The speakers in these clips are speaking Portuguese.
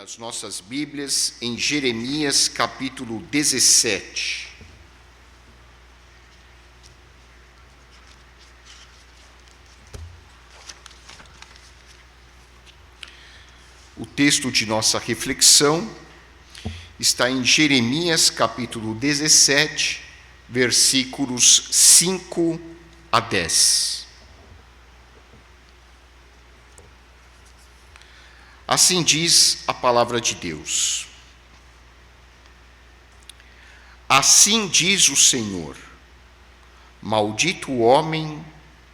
das nossas Bíblias em Jeremias capítulo 17. O texto de nossa reflexão está em Jeremias capítulo 17, versículos 5 a 10. Assim diz a palavra de Deus. Assim diz o Senhor: maldito o homem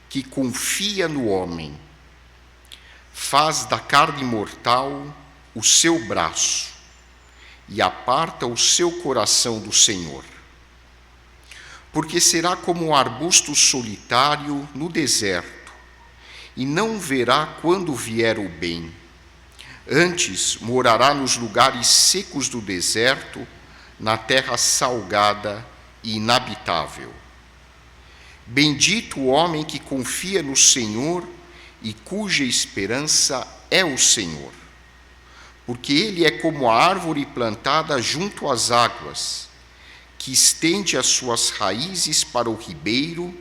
que confia no homem, faz da carne mortal o seu braço e aparta o seu coração do Senhor. Porque será como um arbusto solitário no deserto, e não verá quando vier o bem. Antes morará nos lugares secos do deserto, na terra salgada e inabitável. Bendito o homem que confia no Senhor e cuja esperança é o Senhor. Porque ele é como a árvore plantada junto às águas, que estende as suas raízes para o ribeiro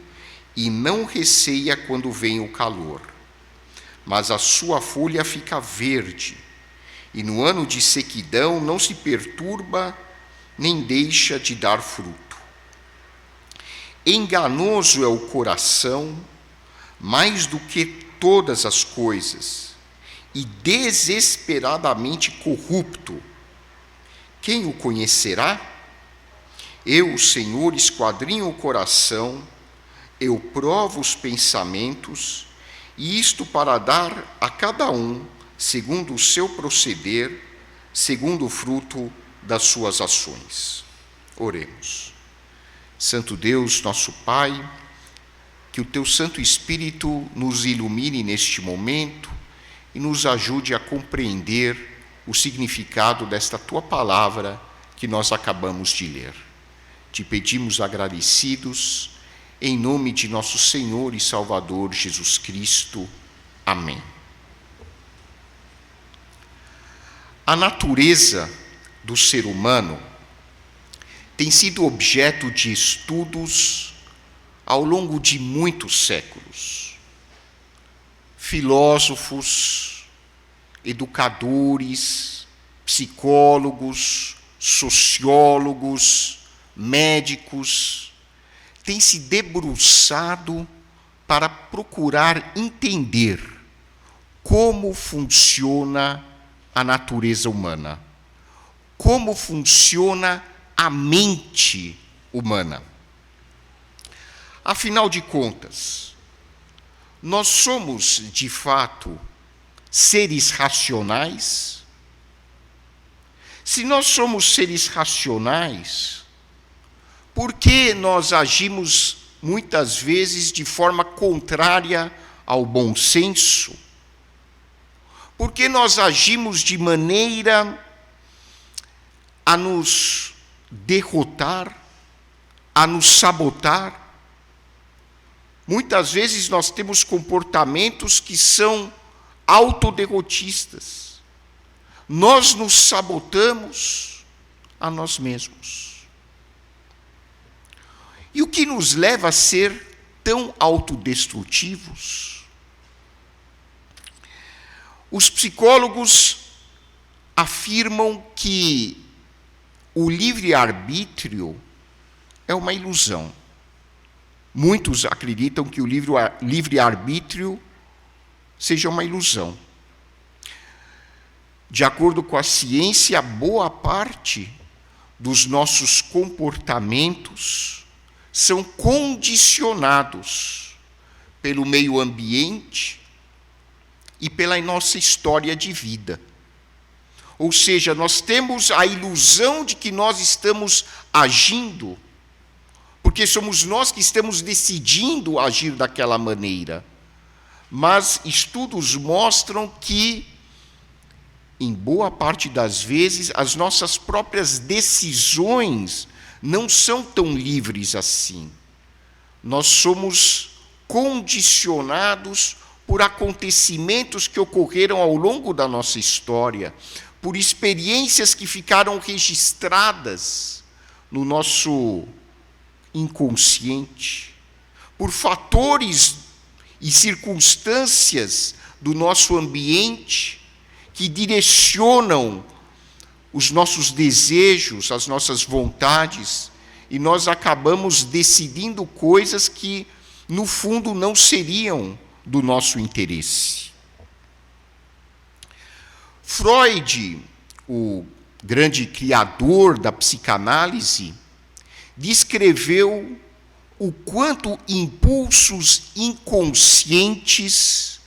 e não receia quando vem o calor. Mas a sua folha fica verde, e no ano de sequidão não se perturba, nem deixa de dar fruto. Enganoso é o coração, mais do que todas as coisas, e desesperadamente corrupto. Quem o conhecerá? Eu, Senhor, esquadrinho o coração, eu provo os pensamentos, e isto para dar a cada um, segundo o seu proceder, segundo o fruto das suas ações. Oremos. Santo Deus, nosso Pai, que o teu Santo Espírito nos ilumine neste momento e nos ajude a compreender o significado desta tua palavra que nós acabamos de ler. Te pedimos agradecidos, em nome de nosso Senhor e Salvador Jesus Cristo. Amém. A natureza do ser humano tem sido objeto de estudos ao longo de muitos séculos. Filósofos, educadores, psicólogos, sociólogos, médicos têm se debruçado para procurar entender como funciona a natureza humana, como funciona a mente humana. Afinal de contas, nós somos, de fato, seres racionais? Se nós somos seres racionais, por que nós agimos muitas vezes de forma contrária ao bom senso? Por que nós agimos de maneira a nos derrotar, a nos sabotar? Muitas vezes nós temos comportamentos que são autoderrotistas. Nós nos sabotamos a nós mesmos. E o que nos leva a ser tão autodestrutivos? Os psicólogos afirmam que o livre-arbítrio é uma ilusão. Muitos acreditam que o livre-arbítrio seja uma ilusão. De acordo com a ciência, boa parte dos nossos comportamentos são condicionados pelo meio ambiente e pela nossa história de vida. Ou seja, nós temos a ilusão de que nós estamos agindo, porque somos nós que estamos decidindo agir daquela maneira. Mas estudos mostram que, em boa parte das vezes, as nossas próprias decisões não são tão livres assim. Nós somos condicionados por acontecimentos que ocorreram ao longo da nossa história, por experiências que ficaram registradas no nosso inconsciente, por fatores e circunstâncias do nosso ambiente que direcionam os nossos desejos, as nossas vontades, e nós acabamos decidindo coisas que, no fundo, não seriam do nosso interesse. Freud, o grande criador da psicanálise, descreveu o quanto impulsos inconscientes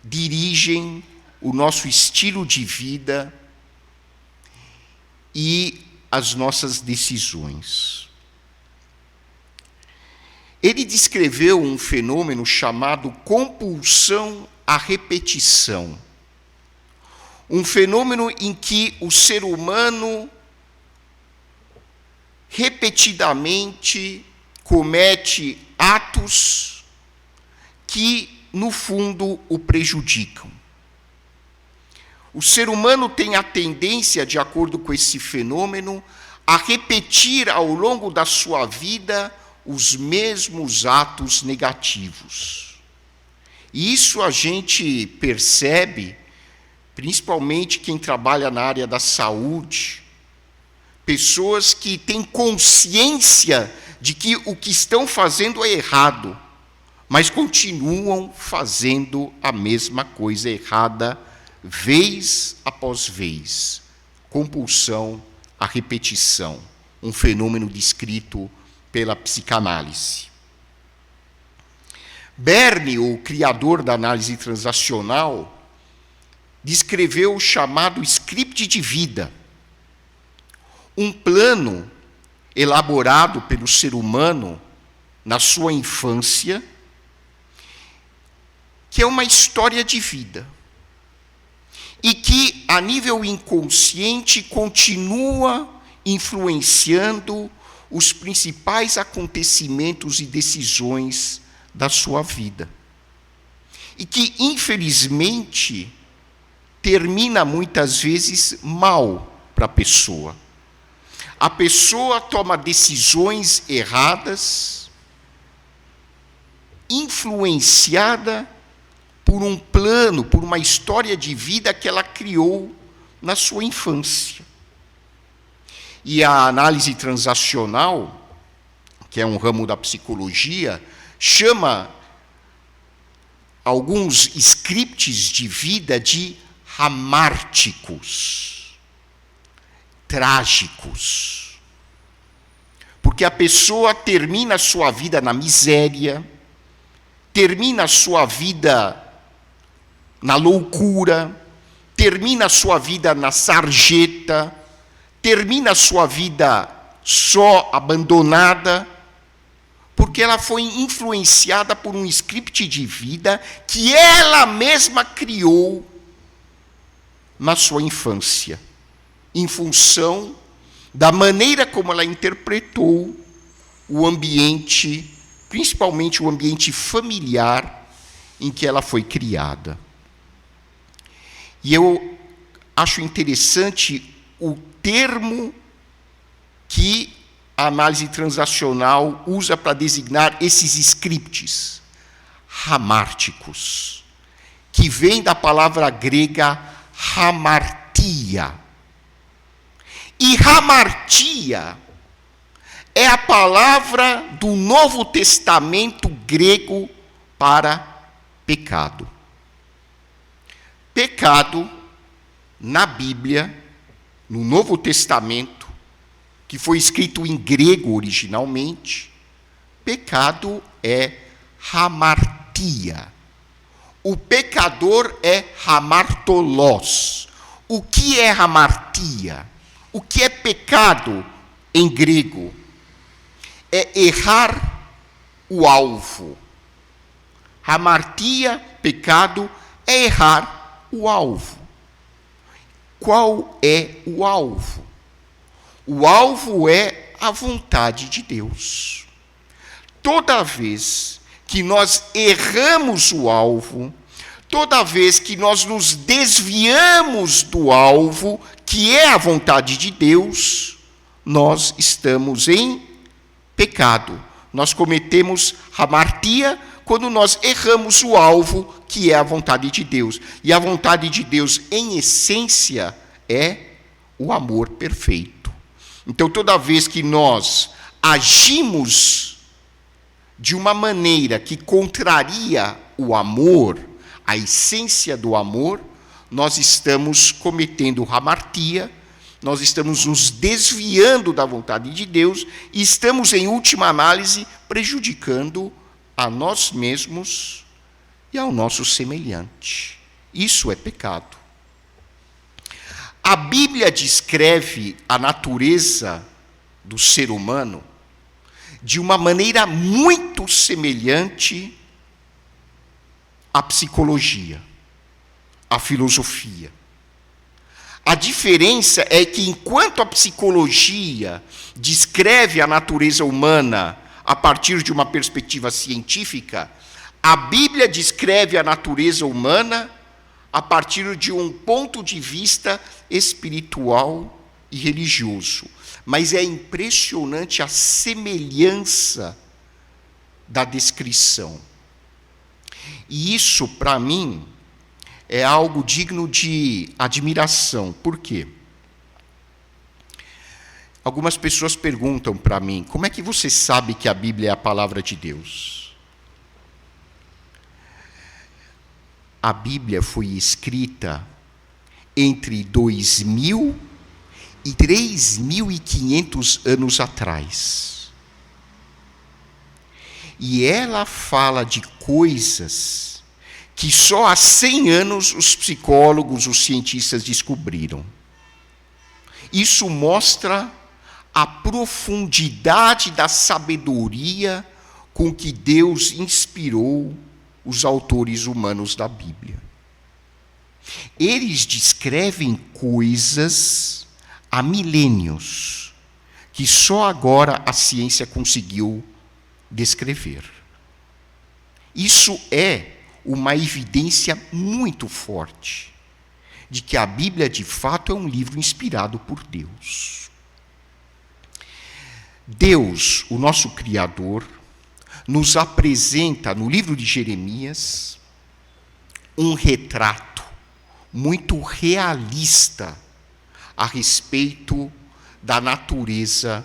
dirigem o nosso estilo de vida e as nossas decisões. Ele descreveu um fenômeno chamado compulsão à repetição. Um fenômeno em que o ser humano repetidamente comete atos que, no fundo, o prejudicam. O ser humano tem a tendência, de acordo com esse fenômeno, a repetir ao longo da sua vida os mesmos atos negativos. E isso a gente percebe, principalmente quem trabalha na área da saúde, pessoas que têm consciência de que o que estão fazendo é errado, mas continuam fazendo a mesma coisa errada, vez após vez. Compulsão à repetição, um fenômeno descrito pela psicanálise. Berne, o criador da análise transacional, descreveu o chamado script de vida, um plano elaborado pelo ser humano na sua infância, que é uma história de vida, e que, a nível inconsciente, continua influenciando os principais acontecimentos e decisões da sua vida. E que, infelizmente, termina muitas vezes mal para a pessoa. A pessoa toma decisões erradas, influenciada por um plano, por uma história de vida que ela criou na sua infância. E a análise transacional, que é um ramo da psicologia, chama alguns scripts de vida de ramárticos, trágicos. Porque a pessoa termina a sua vida na miséria, termina a sua vida na loucura, termina a sua vida na sarjeta, termina a sua vida só, abandonada, porque ela foi influenciada por um script de vida que ela mesma criou na sua infância, em função da maneira como ela interpretou o ambiente, principalmente o ambiente familiar em que ela foi criada. E eu acho interessante o termo que a análise transacional usa para designar esses scripts, ramárticos, que vem da palavra grega hamartia. E hamartia é a palavra do Novo Testamento grego para pecado. Pecado, na Bíblia, no Novo Testamento, que foi escrito em grego originalmente, pecado é hamartia. O pecador é hamartolos. O que é hamartia? O que é pecado em grego? É errar o alvo. Hamartia, pecado, é errar o alvo. Qual é o alvo? O alvo é a vontade de Deus. Toda vez que nós erramos o alvo, toda vez que nós nos desviamos do alvo, que é a vontade de Deus, nós estamos em pecado. Nós cometemos hamartia quando nós erramos o alvo, que é a vontade de Deus. E a vontade de Deus, em essência, é o amor perfeito. Então, toda vez que nós agimos de uma maneira que contraria o amor, a essência do amor, nós estamos cometendo hamartia, nós estamos nos desviando da vontade de Deus e estamos, em última análise, prejudicando a nós mesmos e ao nosso semelhante. Isso é pecado. A Bíblia descreve a natureza do ser humano de uma maneira muito semelhante à psicologia, à filosofia. A diferença é que, enquanto a psicologia descreve a natureza humana a partir de uma perspectiva científica, a Bíblia descreve a natureza humana a partir de um ponto de vista espiritual e religioso. Mas é impressionante a semelhança da descrição. E isso, para mim, é algo digno de admiração. Por quê? Algumas pessoas perguntam para mim, como é que você sabe que a Bíblia é a palavra de Deus? A Bíblia foi escrita entre 2.000 e 3.500 anos atrás. E ela fala de coisas que só há 100 anos os psicólogos, os cientistas descobriram. Isso mostra a profundidade da sabedoria com que Deus inspirou os autores humanos da Bíblia. Eles descrevem coisas há milênios que só agora a ciência conseguiu descrever. Isso é uma evidência muito forte de que a Bíblia, de fato, é um livro inspirado por Deus. Deus, o nosso Criador, nos apresenta, no livro de Jeremias, um retrato muito realista a respeito da natureza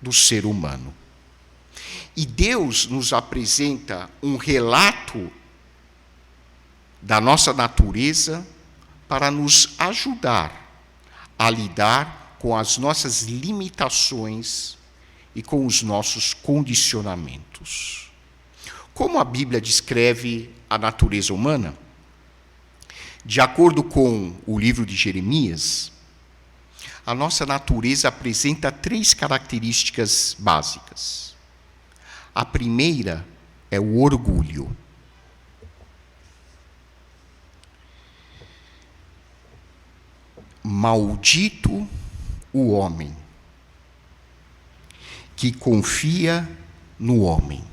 do ser humano. E Deus nos apresenta um relato da nossa natureza para nos ajudar a lidar com as nossas limitações e com os nossos condicionamentos. Como a Bíblia descreve a natureza humana? De acordo com o livro de Jeremias, a nossa natureza apresenta 3 características básicas. A primeira é o orgulho. Maldito o homem que confia no homem.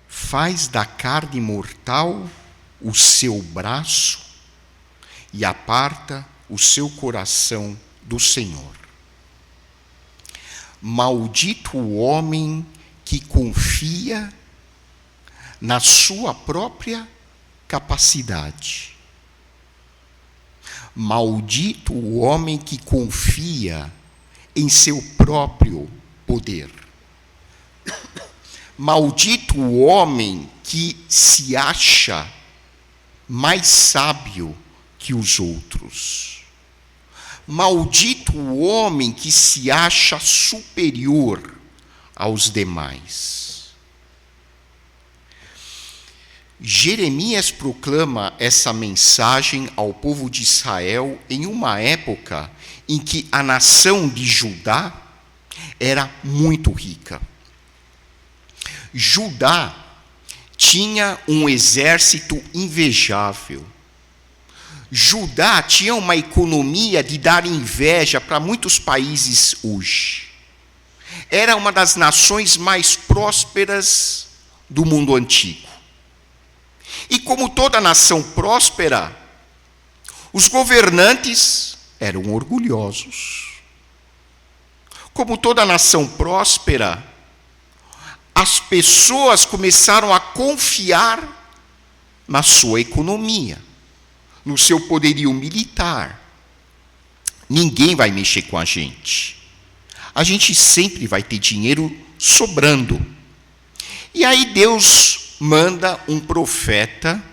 Faz da carne mortal o seu braço e aparta o seu coração do Senhor. Maldito o homem que confia na sua própria capacidade. Maldito o homem que confia em seu próprio poder. Maldito o homem que se acha mais sábio que os outros. Maldito o homem que se acha superior aos demais. Jeremias proclama essa mensagem ao povo de Israel em uma época em que a nação de Judá era muito rica. Judá tinha um exército invejável. Judá tinha uma economia de dar inveja para muitos países hoje. Era uma das nações mais prósperas do mundo antigo. E como toda nação próspera, os governantes eram orgulhosos. Como toda nação próspera, as pessoas começaram a confiar na sua economia, no seu poderio militar. Ninguém vai mexer com a gente. A gente sempre vai ter dinheiro sobrando. E aí Deus manda um profeta.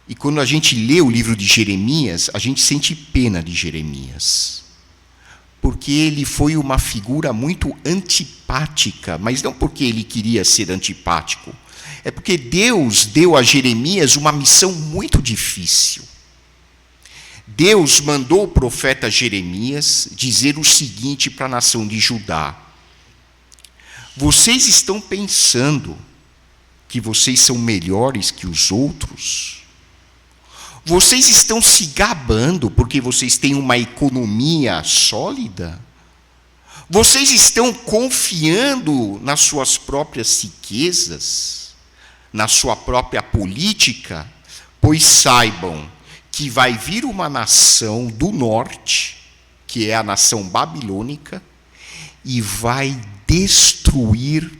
E quando a gente lê o livro de Jeremias, a gente sente pena de Jeremias. Porque ele foi uma figura muito antipática, mas não porque ele queria ser antipático. É porque Deus deu a Jeremias uma missão muito difícil. Deus mandou o profeta Jeremias dizer o seguinte para a nação de Judá: vocês estão pensando que vocês são melhores que os outros? Vocês estão se gabando porque vocês têm uma economia sólida? Vocês estão confiando nas suas próprias riquezas, na sua própria política? Pois saibam que vai vir uma nação do norte, que é a nação babilônica, e vai destruir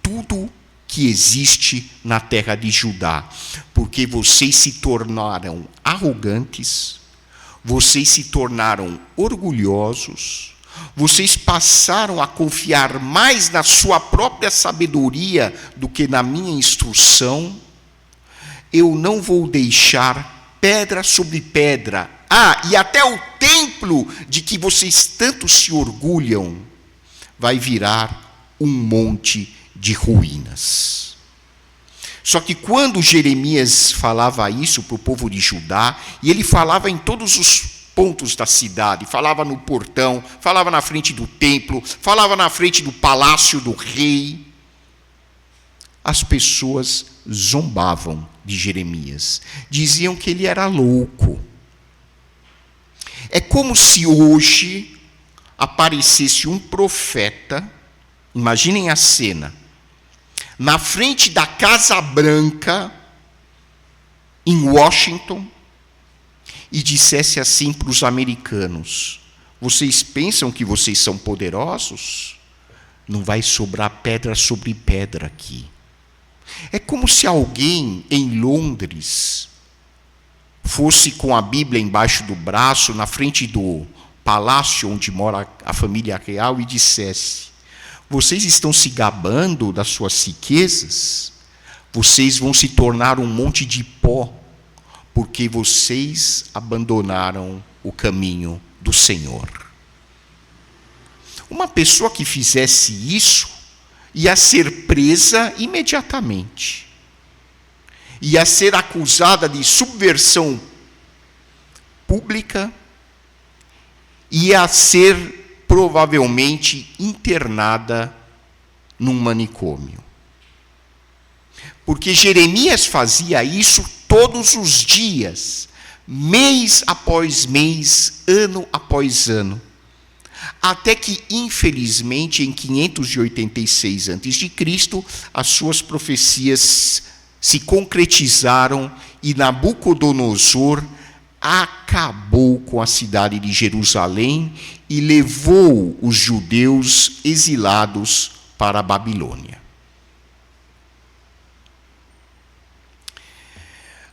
tudo que existe na terra de Judá, porque vocês se tornaram arrogantes, vocês se tornaram orgulhosos, vocês passaram a confiar mais na sua própria sabedoria do que na minha instrução. Eu não vou deixar pedra sobre pedra. E até o templo de que vocês tanto se orgulham vai virar um monte de ruínas. Só que quando Jeremias falava isso para o povo de Judá, e ele falava em todos os pontos da cidade, falava no portão, falava na frente do templo, falava na frente do palácio do rei, as pessoas zombavam de Jeremias, diziam que ele era louco. É como se hoje aparecesse um profeta, imaginem a cena, na frente da Casa Branca, em Washington, e dissesse assim para os americanos: vocês pensam que vocês são poderosos? Não vai sobrar pedra sobre pedra aqui. É como se alguém em Londres fosse com a Bíblia embaixo do braço, na frente do palácio onde mora a família real, e dissesse: vocês estão se gabando das suas riquezas? Vocês vão se tornar um monte de pó, porque vocês abandonaram o caminho do Senhor. Uma pessoa que fizesse isso ia ser presa imediatamente. Ia ser acusada de subversão pública, ia ser provavelmente internada num manicômio. Porque Jeremias fazia isso todos os dias, mês após mês, ano após ano. Até que, infelizmente, em 586 a.C., as suas profecias se concretizaram e Nabucodonosor acabou com a cidade de Jerusalém e levou os judeus exilados para a Babilônia.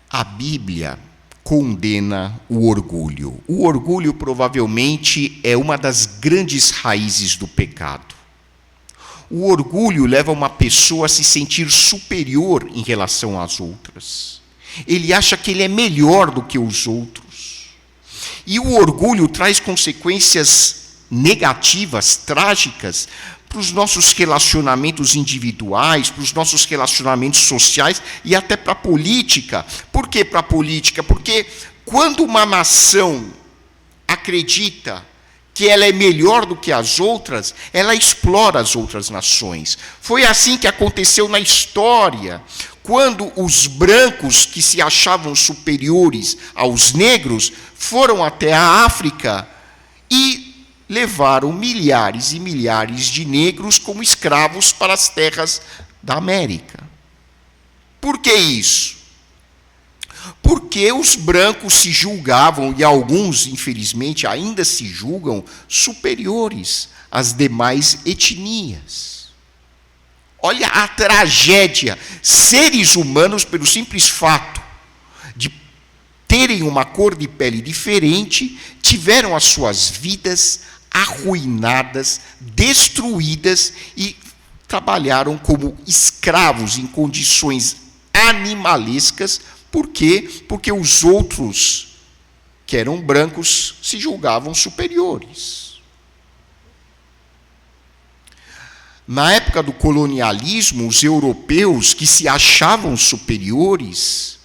A Bíblia condena o orgulho. O orgulho provavelmente é uma das grandes raízes do pecado. O orgulho leva uma pessoa a se sentir superior em relação às outras. Ele acha que ele é melhor do que os outros. E o orgulho traz consequências negativas, trágicas, para os nossos relacionamentos individuais, para os nossos relacionamentos sociais e até para a política. Por que para a política? Porque quando uma nação acredita que ela é melhor do que as outras, ela explora as outras nações. Foi assim que aconteceu na história, quando os brancos, que se achavam superiores aos negros, foram até a África e levaram milhares e milhares de negros como escravos para as terras da América. Por que isso? Porque os brancos se julgavam, e alguns, infelizmente, ainda se julgam superiores às demais etnias. Olha a tragédia. Seres humanos, pelo simples fato de terem uma cor de pele diferente, tiveram as suas vidas arruinadas, destruídas e trabalharam como escravos em condições animalescas. Por quê? Porque os outros, que eram brancos, se julgavam superiores. Na época do colonialismo, os europeus que se achavam superiores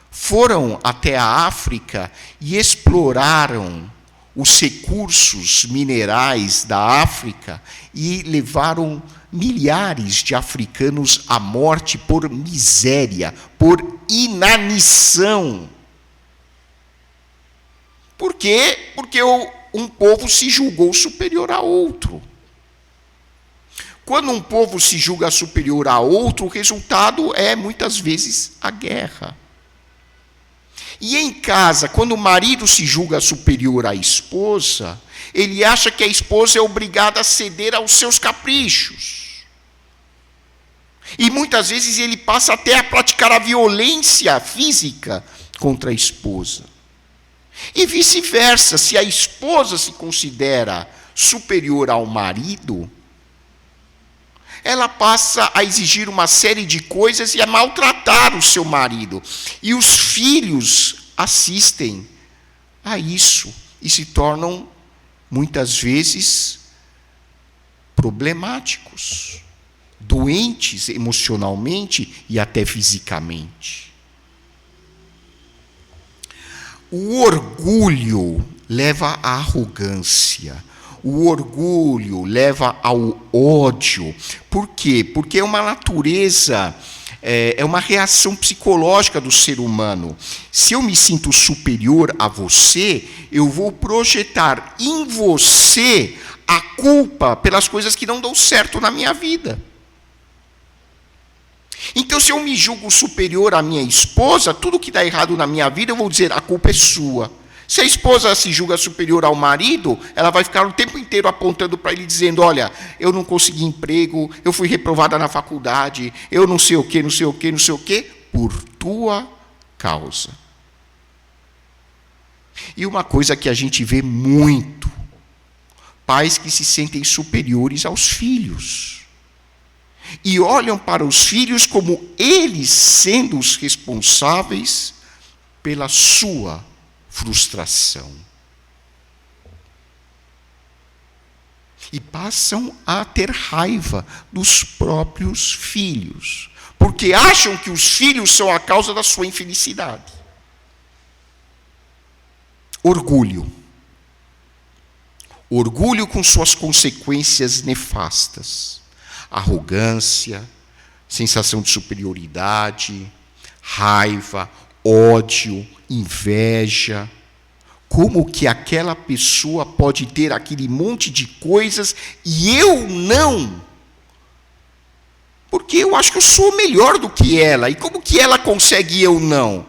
foram até a África e exploraram os recursos minerais da África e levaram milhares de africanos à morte por miséria, por inanição. Por quê? Porque um povo se julgou superior a outro. Quando um povo se julga superior a outro, o resultado é, muitas vezes, a guerra. E em casa, quando o marido se julga superior à esposa, ele acha que a esposa é obrigada a ceder aos seus caprichos. E muitas vezes ele passa até a praticar a violência física contra a esposa. E vice-versa, se a esposa se considera superior ao marido, ela passa a exigir uma série de coisas e a maltratar o seu marido. E os filhos assistem a isso e se tornam, muitas vezes, problemáticos, doentes emocionalmente e até fisicamente. O orgulho leva à arrogância. O orgulho leva ao ódio. Por quê? Porque é uma natureza, é uma reação psicológica do ser humano. Se eu me sinto superior a você, eu vou projetar em você a culpa pelas coisas que não dão certo na minha vida. Então, se eu me julgo superior à minha esposa, tudo que dá errado na minha vida, eu vou dizer, a culpa é sua. Se a esposa se julga superior ao marido, ela vai ficar o tempo inteiro apontando para ele, dizendo, olha, eu não consegui emprego, eu fui reprovada na faculdade, eu não sei o quê, não sei o quê, não sei o quê, por tua causa. E uma coisa que a gente vê muito, pais que se sentem superiores aos filhos. E olham para os filhos como eles sendo os responsáveis pela sua frustração. E passam a ter raiva dos próprios filhos, porque acham que os filhos são a causa da sua infelicidade. Orgulho. Orgulho com suas consequências nefastas. Arrogância, sensação de superioridade, raiva, ódio, inveja. Como que aquela pessoa pode ter aquele monte de coisas e eu não? Porque eu acho que eu sou melhor do que ela. E como que ela consegue e eu não?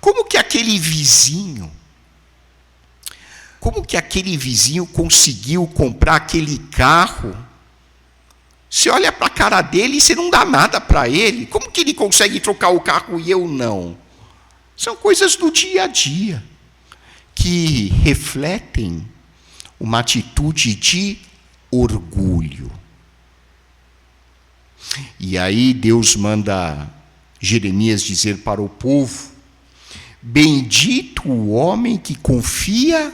Como que aquele vizinho conseguiu comprar aquele carro? Você olha para a cara dele e você não dá nada para ele. Como que ele consegue trocar o carro e eu não? São coisas do dia a dia que refletem uma atitude de orgulho. E aí Deus manda Jeremias dizer para o povo: bendito o homem que confia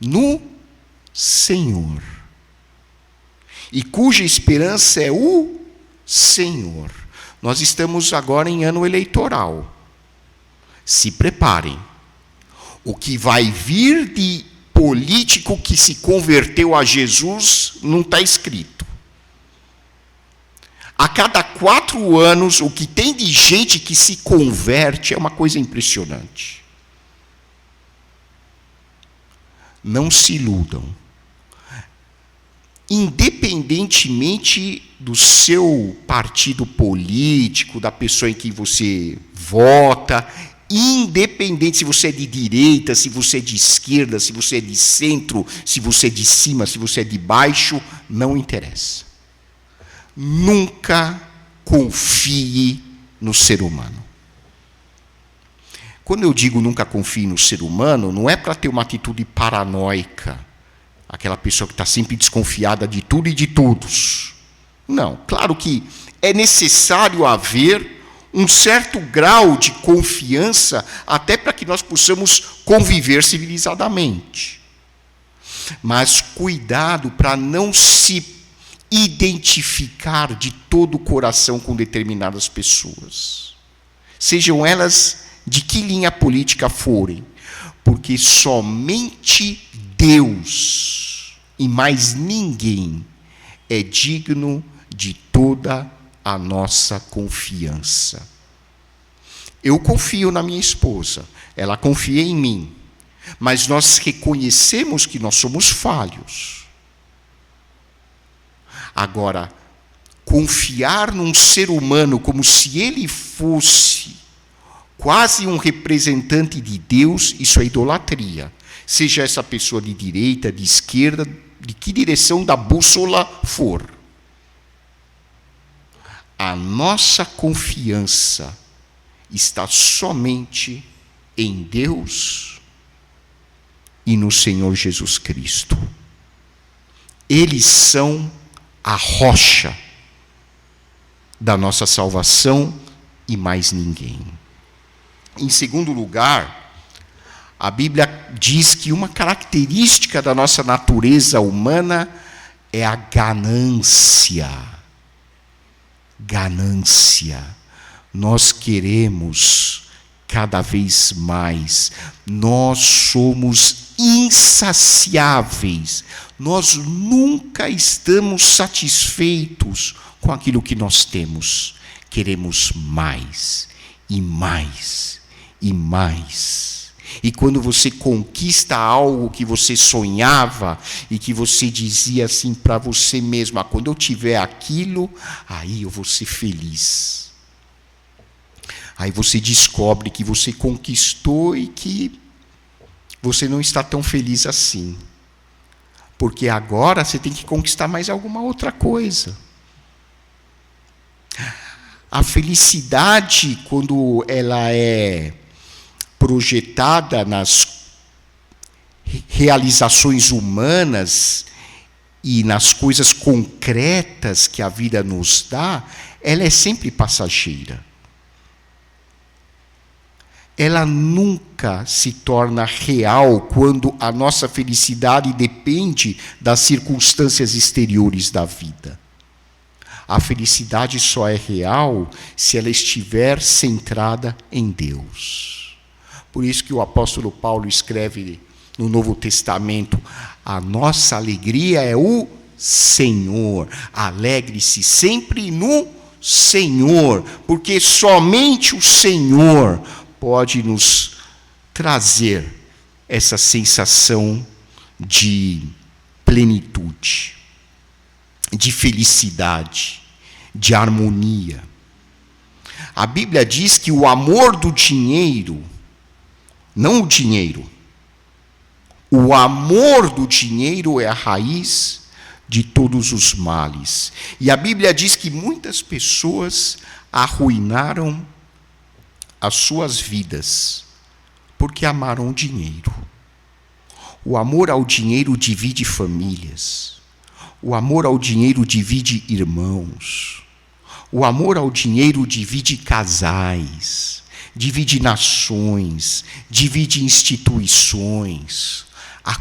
no Senhor e cuja esperança é o Senhor. Nós estamos agora em ano eleitoral. Se preparem. O que vai vir de político que se converteu a Jesus não está escrito. A cada 4 anos, o que tem de gente que se converte é uma coisa impressionante. Não se iludam. independentemente do seu partido político, da pessoa em quem você vota, independente se você é de direita, se você é de esquerda, se você é de centro, se você é de cima, se você é de baixo, não interessa. Nunca confie no ser humano. Quando eu digo nunca confie no ser humano, não é para ter uma atitude paranoica, aquela pessoa que está sempre desconfiada de tudo e de todos. Não, claro que é necessário haver um certo grau de confiança até para que nós possamos conviver civilizadamente. Mas cuidado para não se identificar de todo o coração com determinadas pessoas. Sejam elas de que linha política forem, porque somente Deus e mais ninguém é digno de toda a nossa confiança. Eu confio na minha esposa, ela confia em mim, mas nós reconhecemos que nós somos falhos. Agora, confiar num ser humano como se ele fosse quase um representante de Deus, isso é idolatria. Seja essa pessoa de direita, de esquerda, de que direção da bússola for. A nossa confiança está somente em Deus e no Senhor Jesus Cristo. Eles são a rocha da nossa salvação e mais ninguém. Em segundo lugar, a Bíblia diz que uma característica da nossa natureza humana é a ganância. Ganância. Nós queremos cada vez mais. Nós somos insaciáveis. Nós nunca estamos satisfeitos com aquilo que nós temos. Queremos mais e mais e mais. E quando você conquista algo que você sonhava e que você dizia assim para você mesmo, quando eu tiver aquilo, aí eu vou ser feliz. Aí você descobre que você conquistou e que você não está tão feliz assim. Porque agora você tem que conquistar mais alguma outra coisa. A felicidade, quando ela é projetada nas realizações humanas e nas coisas concretas que a vida nos dá, ela é sempre passageira. Ela nunca se torna real quando a nossa felicidade depende das circunstâncias exteriores da vida. A felicidade só é real se ela estiver centrada em Deus. Por isso que o apóstolo Paulo escreve no Novo Testamento, a nossa alegria é o Senhor. Alegre-se sempre no Senhor, porque somente o Senhor pode nos trazer essa sensação de plenitude, de felicidade, de harmonia. A Bíblia diz que o amor do dinheiro, não o dinheiro, o amor do dinheiro é a raiz de todos os males. E a Bíblia diz que muitas pessoas arruinaram as suas vidas porque amaram o dinheiro. O amor ao dinheiro divide famílias. O amor ao dinheiro divide irmãos. O amor ao dinheiro divide casais, divide nações, divide instituições. A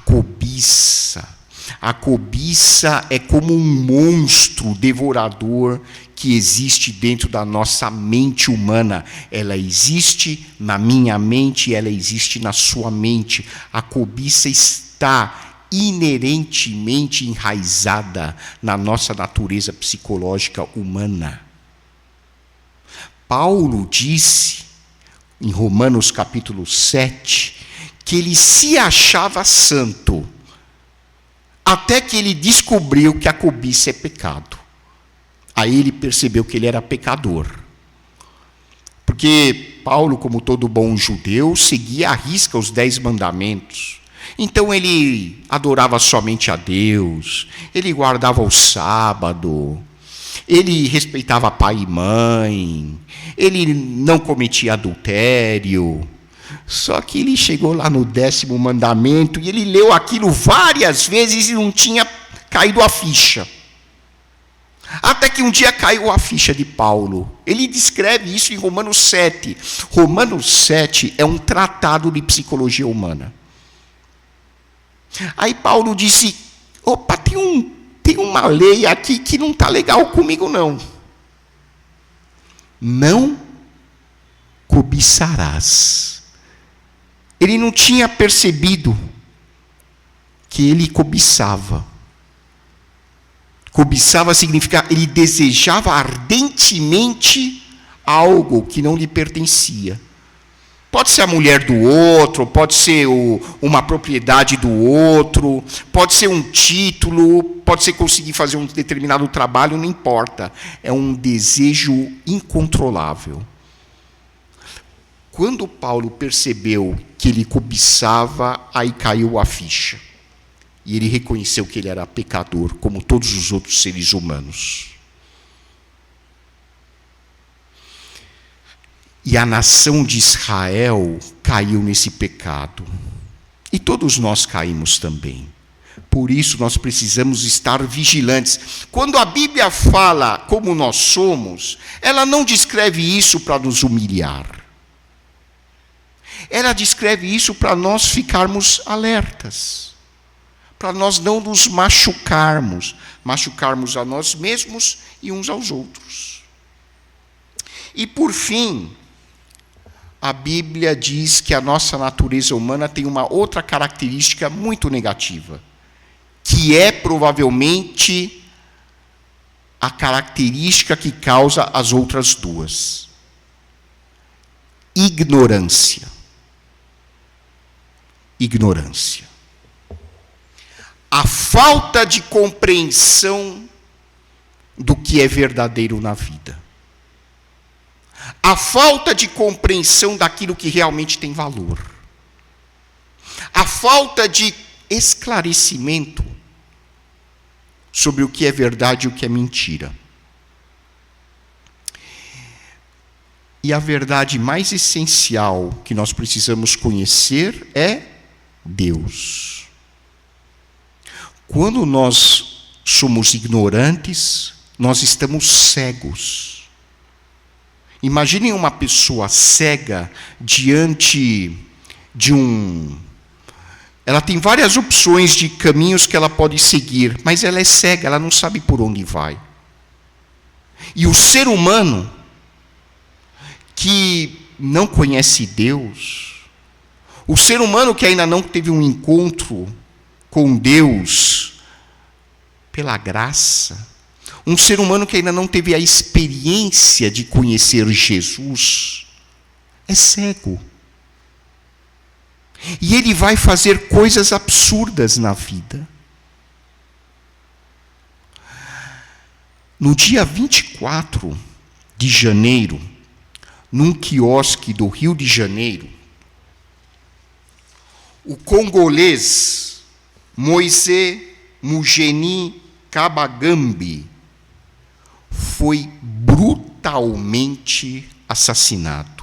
cobiça é como um monstro devorador que existe dentro da nossa mente humana. Ela existe na minha mente, ela existe na sua mente. A cobiça está inerentemente enraizada na nossa natureza psicológica humana. Paulo disse, em Romanos capítulo 7, que ele se achava santo, até que ele descobriu que a cobiça é pecado. Aí ele percebeu que ele era pecador. Porque Paulo, como todo bom judeu, seguia à risca os 10 mandamentos. Então ele adorava somente a Deus, ele guardava o sábado, ele respeitava pai e mãe, ele não cometia adultério. Só que ele chegou lá no 10º mandamento e ele leu aquilo várias vezes e não tinha caído a ficha. Até que um dia caiu a ficha de Paulo. Ele descreve isso em Romanos 7. Romanos 7 é um tratado de psicologia humana. Aí Paulo disse, opa, tem uma lei aqui que não está legal comigo não. Não cobiçarás. Ele não tinha percebido que ele cobiçava. Cobiçava significa ele desejava ardentemente algo que não lhe pertencia. Pode ser a mulher do outro, pode ser uma propriedade do outro, pode ser um título, pode ser conseguir fazer um determinado trabalho, não importa. É um desejo incontrolável. Quando Paulo percebeu que ele cobiçava, aí caiu a ficha. E ele reconheceu que ele era pecador, como todos os outros seres humanos. E a nação de Israel caiu nesse pecado. E todos nós caímos também. Por isso nós precisamos estar vigilantes. Quando a Bíblia fala como nós somos, ela não descreve isso para nos humilhar. Ela descreve isso para nós ficarmos alertas. Para nós não nos machucarmos a nós mesmos e uns aos outros. E por fim, a Bíblia diz que a nossa natureza humana tem uma outra característica muito negativa, que é provavelmente a característica que causa as outras duas: ignorância. Ignorância. A falta de compreensão do que é verdadeiro na vida. A falta de compreensão daquilo que realmente tem valor. A falta de esclarecimento sobre o que é verdade e o que é mentira. E a verdade mais essencial que nós precisamos conhecer é Deus. Quando nós somos ignorantes, nós estamos cegos. Imaginem uma pessoa cega diante de Ela tem várias opções de caminhos que ela pode seguir, mas ela é cega, ela não sabe por onde vai. E o ser humano que não conhece Deus, o ser humano que ainda não teve um encontro com Deus pela graça, um ser humano que ainda não teve a experiência de conhecer Jesus, é cego. E ele vai fazer coisas absurdas na vida. No dia 24 de janeiro, num quiosque do Rio de Janeiro, o congolês Moise Mugeni Kabagambi foi brutalmente assassinado.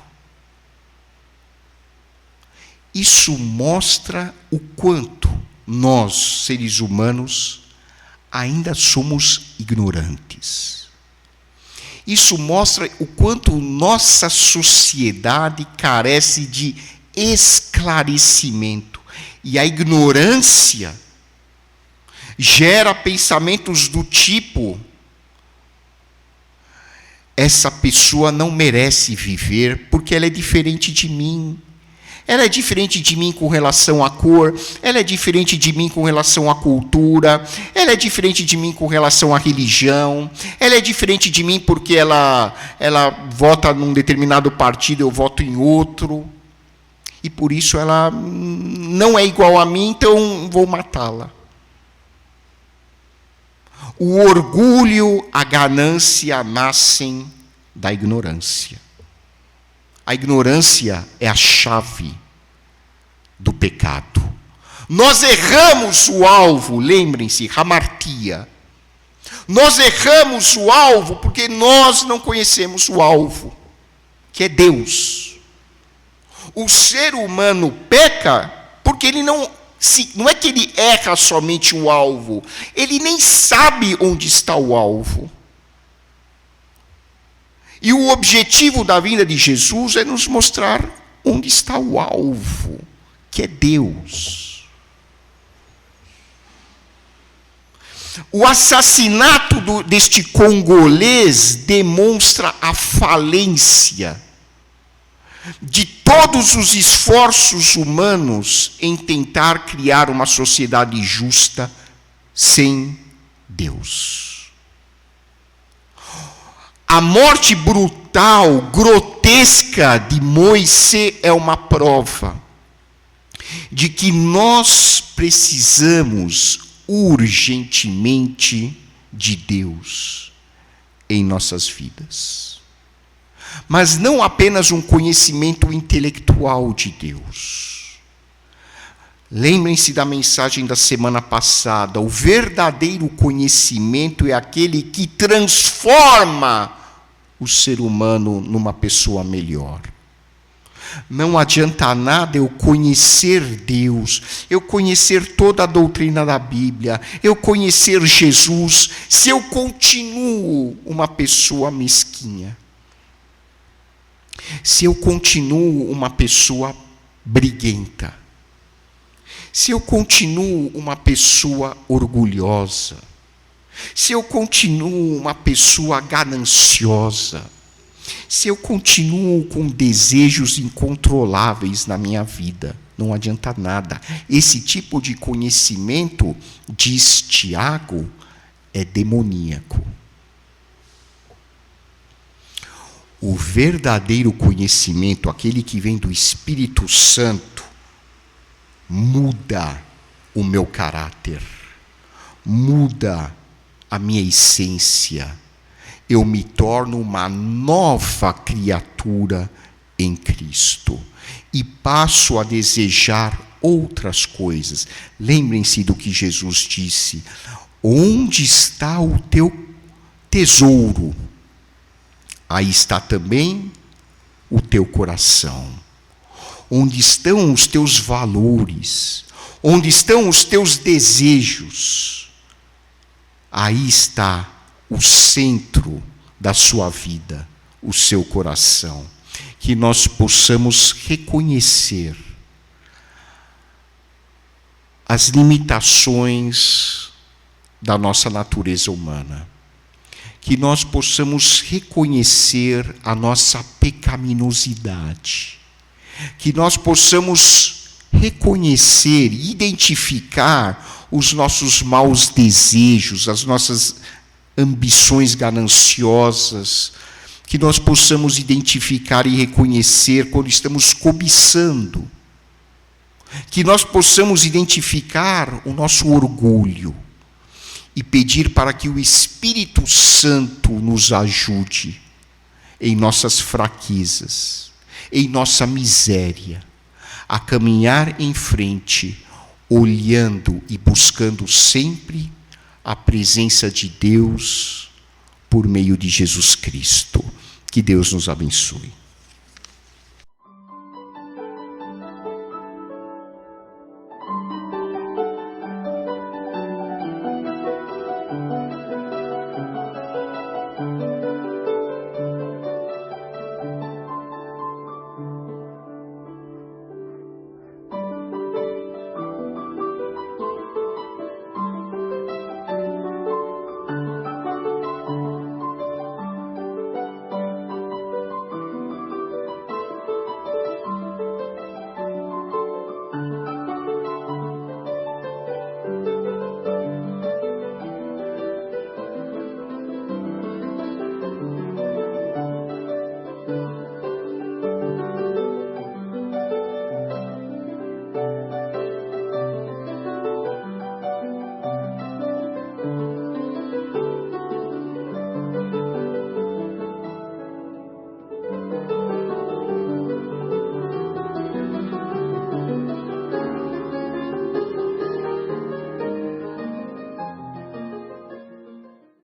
Isso mostra o quanto nós, seres humanos, ainda somos ignorantes. Isso mostra o quanto nossa sociedade carece de esclarecimento. E a ignorância gera pensamentos do tipo: essa pessoa não merece viver porque ela é diferente de mim. Ela é diferente de mim com relação à cor, ela é diferente de mim com relação à cultura, ela é diferente de mim com relação à religião, ela é diferente de mim porque ela vota num determinado partido, eu voto em outro, e por isso ela não é igual a mim, então vou matá-la. O orgulho, a ganância nascem da ignorância. A ignorância é a chave do pecado. Nós erramos o alvo, lembrem-se, hamartia. Nós erramos o alvo porque nós não conhecemos o alvo, que é Deus. O ser humano peca porque ele não é que ele erra somente o alvo, ele nem sabe onde está o alvo. E o objetivo da vinda de Jesus é nos mostrar onde está o alvo, que é Deus. O assassinato deste congolês demonstra a falência de todos os esforços humanos em tentar criar uma sociedade justa sem Deus. A morte brutal, grotesca de Moisés é uma prova de que nós precisamos urgentemente de Deus em nossas vidas. Mas não apenas um conhecimento intelectual de Deus. Lembrem-se da mensagem da semana passada. O verdadeiro conhecimento é aquele que transforma o ser humano numa pessoa melhor. Não adianta nada eu conhecer Deus, eu conhecer toda a doutrina da Bíblia, eu conhecer Jesus, se eu continuo uma pessoa mesquinha. Se eu continuo uma pessoa briguenta. Se eu continuo uma pessoa orgulhosa. Se eu continuo uma pessoa gananciosa. Se eu continuo com desejos incontroláveis na minha vida, não adianta nada. Esse tipo de conhecimento, diz Tiago, é demoníaco. O verdadeiro conhecimento, aquele que vem do Espírito Santo, muda o meu caráter, muda a minha essência. Eu me torno uma nova criatura em Cristo e passo a desejar outras coisas. Lembrem-se do que Jesus disse: onde está o teu tesouro, aí está também o teu coração. Onde estão os teus valores, onde estão os teus desejos, aí está o centro da sua vida, o seu coração. Que nós possamos reconhecer as limitações da nossa natureza humana. Que nós possamos reconhecer a nossa pecaminosidade. Que nós possamos reconhecer, identificar os nossos maus desejos, as nossas ambições gananciosas, que nós possamos identificar e reconhecer quando estamos cobiçando, que nós possamos identificar o nosso orgulho e pedir para que o Espírito Santo nos ajude em nossas fraquezas, em nossa miséria, a caminhar em frente, olhando e buscando sempre a presença de Deus por meio de Jesus Cristo. Que Deus nos abençoe.